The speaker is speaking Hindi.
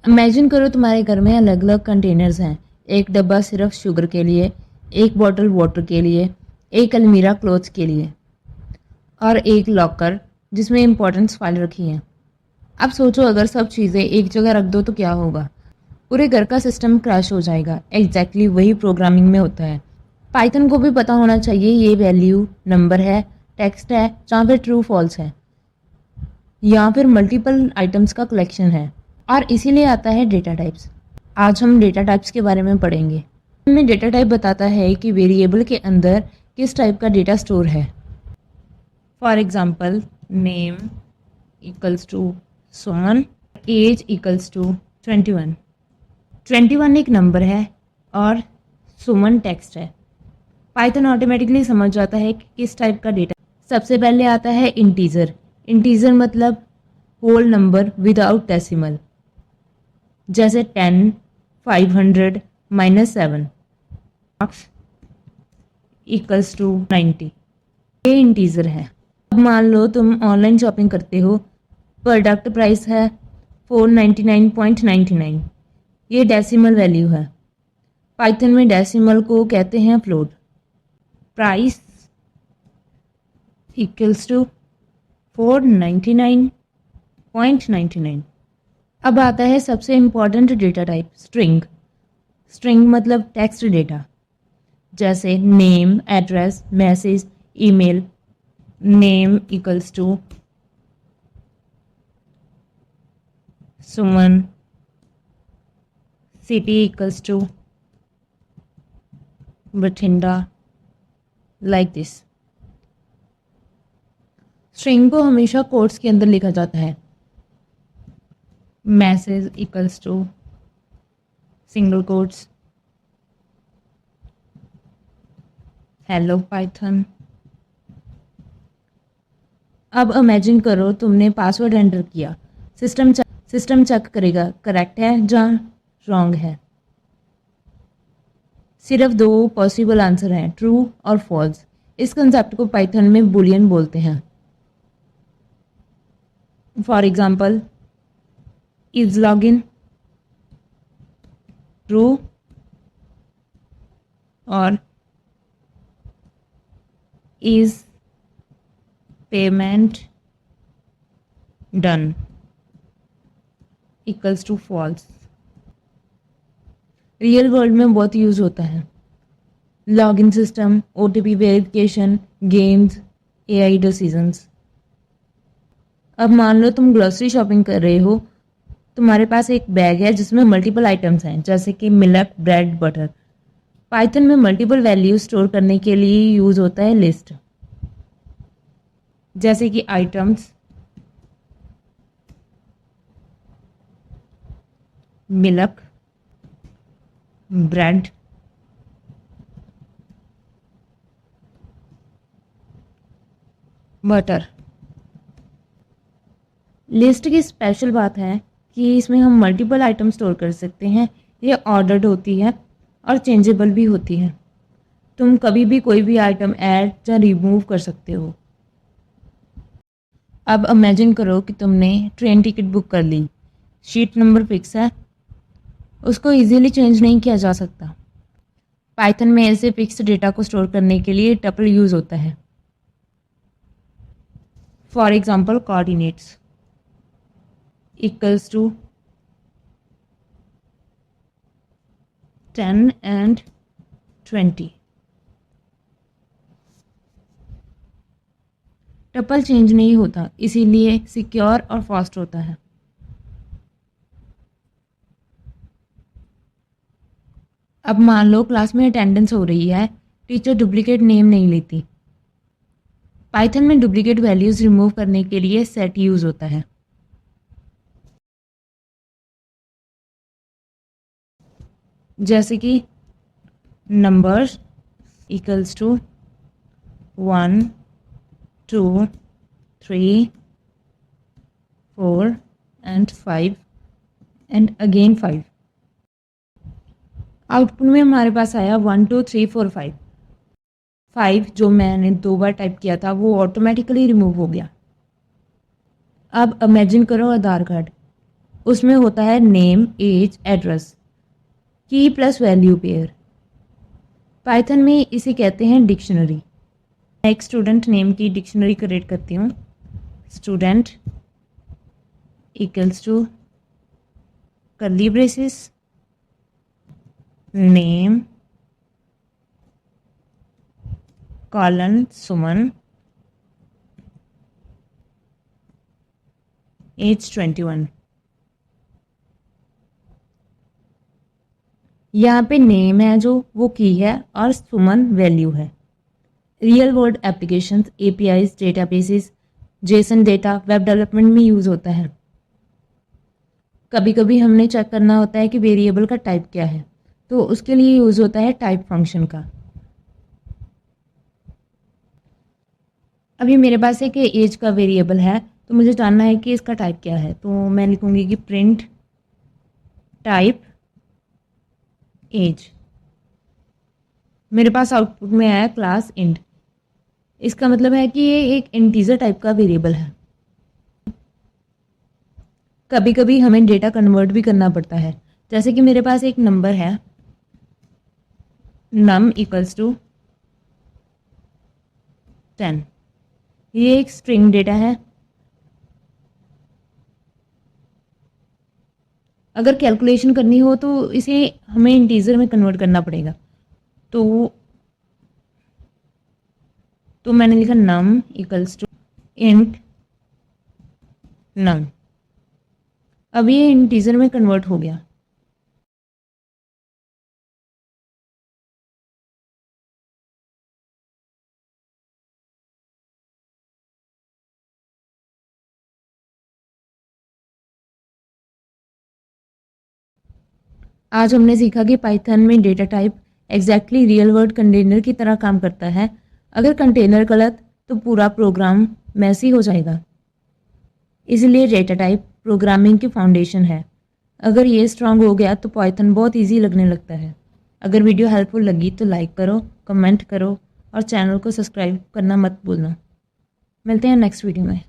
इमेजिन करो तुम्हारे घर में अलग अलग कंटेनर्स हैं। एक डब्बा सिर्फ शुगर के लिए, एक बॉटल वाटर के लिए, एक अलमीरा क्लोथ्स के लिए और एक लॉकर जिसमें इंपॉर्टेंस फाइल रखी है। अब सोचो अगर सब चीज़ें एक जगह रख दो तो क्या होगा। पूरे घर का सिस्टम क्रैश हो जाएगा। एग्जैक्टली वही प्रोग्रामिंग में होता है। पाइथन को भी पता होना चाहिए ये वैल्यू नंबर है, टेक्स्ट है या फिर ट्रू फॉल्स है या फिर मल्टीपल आइटम्स का कलेक्शन है। और इसीलिए आता है डेटा टाइप्स। आज हम डेटा टाइप्स के बारे में पढ़ेंगे। हमें डेटा टाइप बताता है कि वेरिएबल के अंदर किस टाइप का डेटा स्टोर है। For example name equals to Suman, age equals to 21। 21 एक नंबर है और सुमन टेक्स्ट है। पाइथन ऑटोमेटिकली समझ जाता है कि किस टाइप का डेटा। सबसे पहले आता है इंटीजर। इंटीजर मतलब होल नंबर विदाउट डेसिमल, जैसे 10, 500, -7 इक्वल्स टू 90। ये इंटीजर है। अब मान लो तुम ऑनलाइन शॉपिंग करते हो, प्रोडक्ट प्राइस है 499.99। ये डेसिमल वैल्यू है। पाइथन में डेसिमल को कहते हैं फ्लोट। Price equals to 499.99। अब आता है सबसे important data type string. String मतलब टेक्स्ट डेटा, जैसे name, address, message, email. Name equals to Suman, city equals to Bathinda, like this. String को हमेशा कोट्स के अंदर लिखा जाता है। Message equals to single quotes hello Python. अब इमेजिन करो तुमने पासवर्ड एंटर किया। सिस्टम चेक करेगा करेक्ट है या रॉन्ग है। सिर्फ दो पॉसिबल आंसर हैं, ट्रू और फॉल्स। इस कंसेप्ट को पाइथन में बुलियन बोलते हैं। For example is login true और is payment done equals to false. Real world में बहुत यूज होता है। Login system, OTP verification, games, AI decisions. अब मान लो तुम ग्रोसरी शॉपिंग कर रहे हो। तुम्हारे पास एक बैग है जिसमें मल्टीपल आइटम्स हैं, जैसे कि मिल्क, ब्रेड, बटर। पाइथन में मल्टीपल वैल्यू स्टोर करने के लिए यूज होता है लिस्ट, जैसे कि items, milk, bread, butter. List की स्पेशल बात है कि इसमें हम मल्टीपल आइटम स्टोर कर सकते हैं। ये ऑर्डर्ड होती है और चेंजेबल भी होती है। तुम कभी भी कोई भी आइटम ऐड या रिमूव कर सकते हो। अब इमेजिन करो कि तुमने ट्रेन टिकट बुक कर ली। शीट नंबर फिक्स है, उसको इजीली चेंज नहीं किया जा सकता। पाइथन में ऐसे फिक्स डेटा को स्टोर करने के लिए टपल यूज होता है। For example coordinates equals to 10 and 20। Tuple change नहीं होता, इसीलिए सिक्योर और फास्ट होता है। अब मान लो क्लास में अटेंडेंस हो रही है, टीचर डुप्लीकेट नेम नहीं लेती। पाइथन में डुप्लीकेट वैल्यूज रिमूव करने के लिए सेट यूज होता है। जैसे कि numbers equals to 1, 2, 3, 4 and 5 and again 5। Output में हमारे पास आया 1, 2, 3, 4, 5। 5 जो मैंने 2 बार टाइप किया था वो ऑटोमेटिकली रिमूव हो गया। अब इमेजिन करो आधार कार्ड। उसमें होता है name, age, address, key plus value pair. Python में इसे कहते हैं डिक्शनरी। मैं एक स्टूडेंट नेम की डिक्शनरी क्रिएट करती हूँ। Student equals to curly braces name colon Suman age 21। यहाँ पे नेम है जो वो की है और सुमन वैल्यू है। Real world applications, APIs, databases, Jason data web development में यूज़ होता है। कभी कभी हमने चेक करना होता है कि वेरिएबल का टाइप क्या है, तो उसके लिए यूज़ होता है टाइप फंक्शन का। अभी मेरे पास एक एज का वेरिएबल है, तो मुझे जानना है कि इसका टाइप क्या है, तो मैं लिखूंगी कि प्रिंट टाइप एज। मेरे पास आउटपुट में आया क्लास इंट। इसका मतलब है कि ये एक इंटीजर टाइप का वेरिएबल है। कभी कभी हमें डेटा कन्वर्ट भी करना पड़ता है, जैसे कि मेरे पास एक नंबर है num इक्वल्स टू 10। ये एक स्ट्रिंग डेटा है। अगर कैलकुलेशन करनी हो तो इसे हमें इंटीजर में कन्वर्ट करना पड़ेगा। तो मैंने लिखा num equals to int num। अब ये इंटीजर में कन्वर्ट हो गया। आज हमने सीखा कि पाइथन में data type exactly real world container की तरह काम करता है। अगर कंटेनर गलत तो पूरा प्रोग्राम मैसी हो जाएगा। इसलिए डेटा टाइप प्रोग्रामिंग की फाउंडेशन है। अगर ये स्ट्रांग हो गया तो पाइथन बहुत इजी लगने लगता है। अगर वीडियो हेल्पफुल लगी तो लाइक करो, कमेंट करो और चैनल को सब्सक्राइब करना मत भूलना। मिलते हैं नेक्स्ट वीडियो में।